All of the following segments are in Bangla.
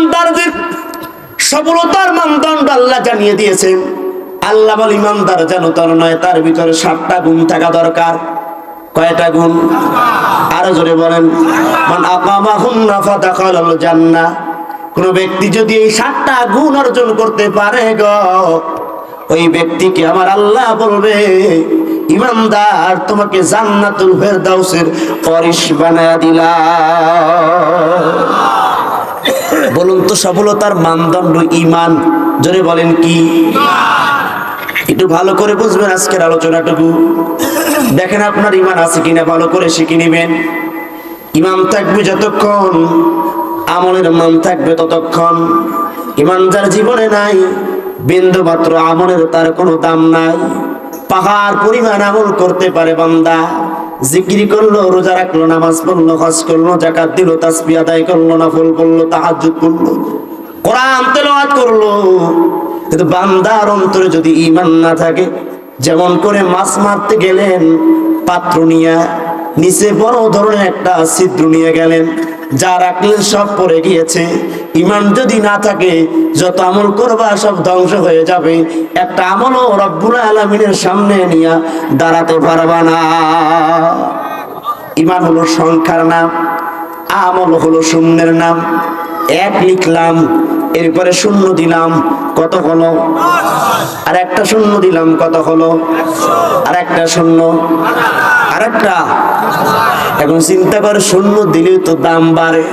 ইমানদারদের সফলতার মানদণ্ড আল্লাহ জানিয়ে দিয়েছেন। আল্লাহ বলে ইমানদার যেন তার নয়, তার ভিতরে 7টা গুণ থাকা দরকার। কয়টা গুণ? আরো জোরে বলেন। মান আকামাহুন্না ফাদাখালাল জান্নাহ। কোন ব্যক্তি যদি এই 7টা গুণ অর্জন করতে পারে গো, ওই ব্যক্তিকে আমার আল্লাহ বলবে ইমানদার, তোমাকে জান্নাতুল ফেরদাউসের ওয়ারিশ বানায়া দিলাম। বলুন তো সফলতার মানদণ্ড ঈমান। জোরে বলেন কি? একটু ভালো করে বুঝবেন আজকের আলোচনাটুকু। দেখেন আপনার ঈমান আছে কিনা, ভালো করে শিখে নেবেন। ঈমান থাকবে যতক্ষণ, আমলের মান থাকবে ততক্ষণ। ঈমান যার জীবনে নাই, বিন্দু মাত্র আমলের তার কোনো দাম নাই। পাহাড় পরিমাণ আমল করতে পারে বান্দা, জিকির করলো, রোজা রাখলো, নামাজ পড়লো, হজ করলো, যাকাত দিল, তাসবিহ আদায় করলো, নফল পড়লো, তাহাজ্জুদ করলো, কোরআন তেলাওয়াত করলো, কিন্তু বান্দার অন্তরে যদি ঈমান না থাকে, যেমন করে মাছ মারতে গেলেন, পাত্র নিয়ে নিচে বড় ধরনের একটা ছিদ্র নিয়ে গেলেন, যা রাখলেন সব পড়ে গিয়েছে। ঈমান যদি না থাকে, যত আমল করবা সব ধ্বংস হয়ে যাবে। একটা আমলও রব্বুল আলামিনের সামনে নিয়ে দাঁড়াতে পারবা না। ঈমান হলো সংখ্যার নাম, আমল হলো শূন্যের নাম। 1 লিখলাম, এরপরে শূন্য দিলাম, কত হলো? আর একটা শূন্য দিলাম, কত হলো? আর একটা শূন্য, আর একটা। এখন চিন্তা করে, শূন্য দিলে তো দাম বাড়ে,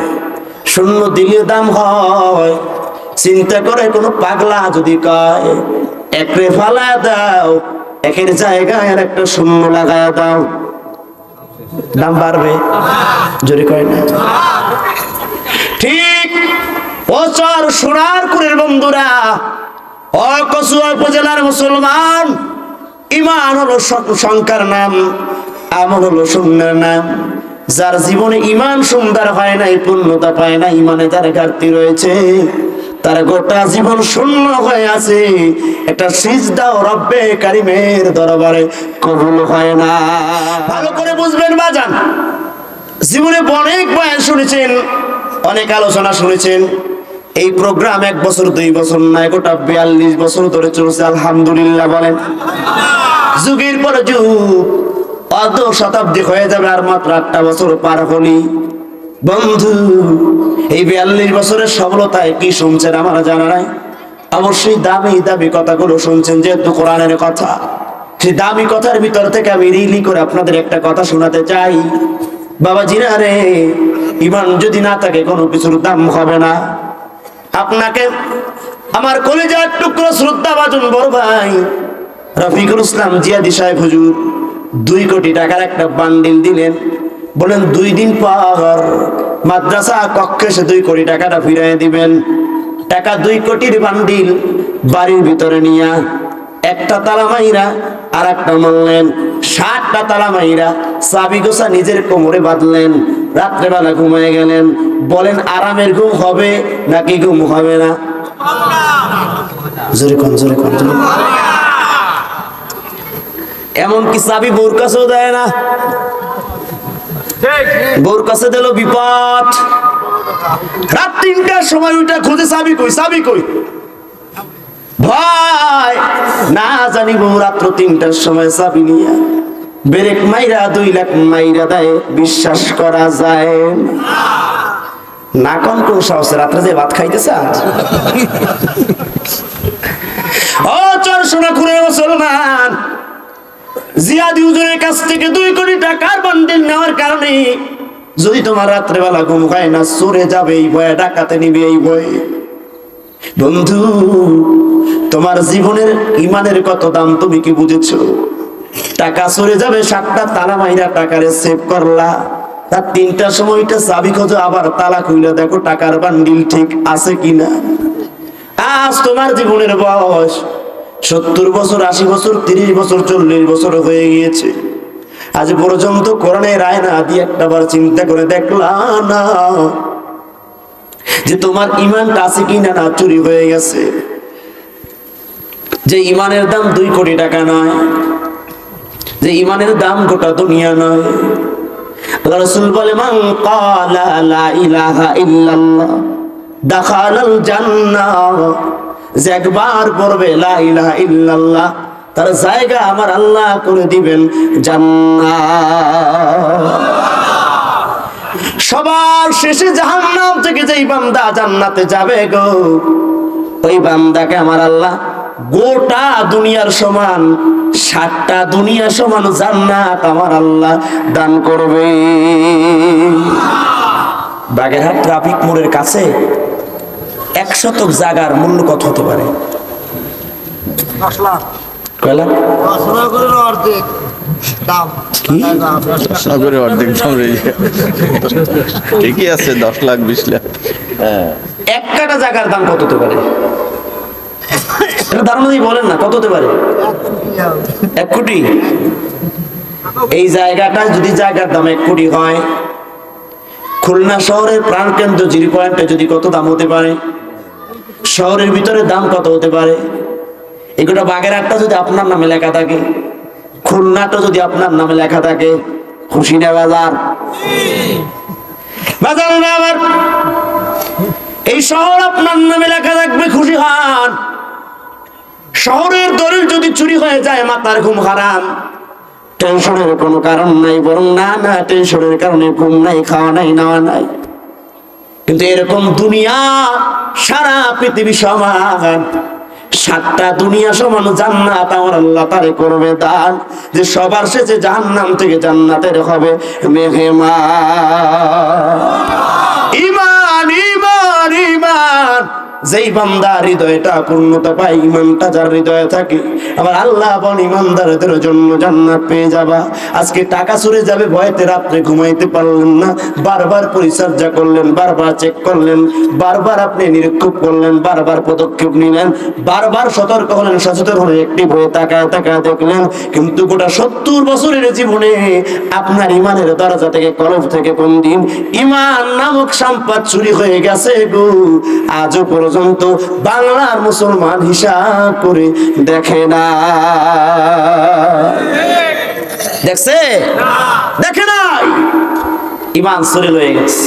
শূন্য দিলে দাম হয়। চিন্তা করে কোনো পাগলা যদি কয় একরে ফালা দাও, একের জায়গায় আর একটা শূন্য লাগায় দাও, দাম বাড়বে? জোরে কয় না? ঠিক প্রচার সোনার কুরের বন্ধুরা, ও কসুয়া উপজেলার মুসলমান, ঈমান হলো সংখ্যার নাম, আমল হলো শূন্যের নাম। যার জীবনে ঈমান সুন্দর হয় নাই, পূর্ণতা পায় না, ঈমানে যার ঘাটতি রয়েছে, তার গোটা জীবন শূন্য হয়ে আছে। একটা সিজদাও রব্বে কারিমের দরবারে কবুল হয় না। ভালো করে বুঝবেন বাজান, জীবনে অনেক বয়ান শুনেছেন, অনেক আলোচনা শুনেছেন। এই প্রোগ্রাম 1 বছর 2 বছর নয়, গোটা 42 বছর ধরে চলছে। আলহামদুলিল্লাহ বলেন। যুগের পর যুগ, অর্ধ শতাব্দী হয়ে যাবে, আর মাত্র 8টা বছর পার হলি। বন্ধু, এই 42 বছরের সফলতায় কি শুনছেন আমার জানা নাই? অবশ্যই দামি দামি কথাগুলো শুনছেন, যেহেতু কোরআনের কথা। সেই দামি কথার ভিতর থেকে আমি রিলি করে আপনাদের একটা কথা শোনাতে চাই। বাবা জিরা রে, ঈমান যদি না থাকে কোনো কিছুর দাম হবে না। আপনাকে আমার কলিজার টুকরো শ্রদ্ধাভাজন বড় ভাই রফিকুল ইসলাম জিয়াদি সাহেব হুজুর 2 কোটি টাকার একটা বান্ডিল দিলেন। বলেন 2 দিন পর মাদ্রাসা কক্ষে সে 2 কোটি টাকাটা ফিরিয়ে দিবেন। টাকা 2 কোটির বান্ডিল বাড়ির ভিতরে নিয়ে একটা তালা মাইরা আর একটা মারলেন, 7টা তালা মাইরা চাবি গোছা নিজের কোমরে বাঁধলেন। রাত্রেবেলা ঘুমায় গেলেন। বলেন আরামের ঘুম হবে নাকি ঘুম হবে না? জোরে কোন, জোরে কোন। এমনকি চাবি বউর কাছেও দেয় না, বউর কাছে দিল বিপদ। রাত 3টার সময় উঠে খুঁজে চাবি কই, চাবি কই। ভয় না জানি বউ রাত্র 3টার সময় চাবি নিয়ে ব্রেক মাইরা 2 লাখ মাইরা দেয়। বিশ্বাস করা যায় না? কোন সাহসে রাত্রে যে ভাত খাইতেছে? ও চর শোনা করে মুসলমান, জিয়াদি হুজুরের কাছ থেকে 2 কোটি টাকার বান্ডিল নেওয়ার কারণে যদি তোমার রাত্রেবেলা ঘুম হয় না, চোরে যাবে এই ভয়ে, ডাকাতে নিবে এই ভয়ে। বন্ধু, তোমার জীবনের ঈমানের কত দাম তুমি কি বুঝেছো? টাকা চলে যাবে, 7টা তালা মাইরা টাকারে সেভ করলা, তার 3টার সময়টা চাবি খোঁজো, আবার তালা খুলে দেখো টাকার বান্ডিল ঠিক আছে কিনা। আজ তোমার জীবনের বয়স 70 বছর, 80 বছর, 30 বছর, 40 বছর হয়ে গিয়েছে। আজ পর্যন্ত কোরআনের আয়না দিয়ে একটাবার চিন্তা করে দেখলাম না যে তোমার ঈমানটা আছে কিনা, না চুরি হয়ে গেছে। যে ঈমানের দাম 2 কোটি টাকা নয়, যে ঈমানের দাম গোটা দুনিয়া নয়। আল্লাহ রাসূল বলে, মান ক্বালা লা ইলাহা ইল্লাল্লাহ দাখালাল জান্নাহ, যে একবার পড়বে লা ইলাহা ইল্লাল্লাহ তার জায়গা আমার আল্লাহ করে দিবেন জান্নাত। সবার শেষে জাহান্নাম থেকে যেই বান্দা জান্নাতে যাবে গো, ওই বান্দাকে আমার আল্লাহ গোটা দুনিয়ার সমান 7টা দুনিয়া সমান জান্নাত আমার আল্লাহ দান করবে। বাগেরহাট ট্রাফিক মোড়ের কাছে 1 শতক জায়গার মূল্য কত হতে পারে? 10 লাখ। কয় লাখ? 10 লাখ করে অর্ধেক দাম। কি? নগরে অর্ধেক দাম রয়েছে। ঠিকই আছে, 10 লাখ 20 লাখ। হ্যাঁ, 1 কাঠা জায়গার দাম কত হতে পারে? এটা ধারণা দিয়ে বলেন না, কত হতে পারে? 1 কোটি। এই জায়গাটা যদি জায়গার দাম 1 কোটি হয়, খুলনা শহরের প্রাণকেন্দ্র জিরো পয়েন্টে যদি কত দাম হতে পারে, শহরের ভিতরে দাম কত হতে পারে? এগুলো বাগেরহাটটা যদি আপনার নামে লেখা থাকে, খুলনাটা যদি আপনার নামে লেখা থাকে, খুশি না বাজার? বাজার না আবার এই শহর আপনার নামে লেখা থাকবে, খুশি হন। শহরের দলিল যদি চুরি হয়ে যায় মাথার ঘুম হারাম, টেনশনের কোনো কারণ নাই, বরং না টেনশনের কারণে ঘুম নাই, খাওয়া নাই, নেওয়া নাই। কিন্তু এরকম দুনিয়া সারা পৃথিবী সমান, 7টা দুনিয়া সমান জান্নাত আমার আল্লাহ তারে করবে দান, যে সবার শেষে জাহান্নাম থেকে জান্নাতের হবে মেহমান। ঈমান ঈমান ঈমান, যেই বান্দার হৃদয়টা পূর্ণতা পায়, ইমানটা যার হৃদয়ে থাকে, আবার আল্লাহ বলেন ইমানদারদের জন্য জান্নাত পেয়ে যাবা। আজকে টাকা চুরে যাবে ভয়তে রাত্রে ঘুমাইতে পারলেন না, বারবার পরিচর্যা করলেন, বারবার চেক করলেন, বারবার আপনি নিরীক্ষণ করলেন, বারবার পদক্ষেপ নিলেন, বারবার সতর্ক হলেন, সচেতন হলেন, একটি ভয়ে তাকায় তাকায় দেখলেন, কিন্তু গোটা 70 বছরের জীবনে আপনার ইমানের দরজা থেকে, কলব থেকে কোন দিন ইমান নামক সম্পদ চুরি হয়ে গেছে গো, আজও পর্যন্ত বাংলার মুসলমান হিসাব করে দেখে না। দেখছে? দেখে নাই, ইমান চুরি হয়ে গেছে।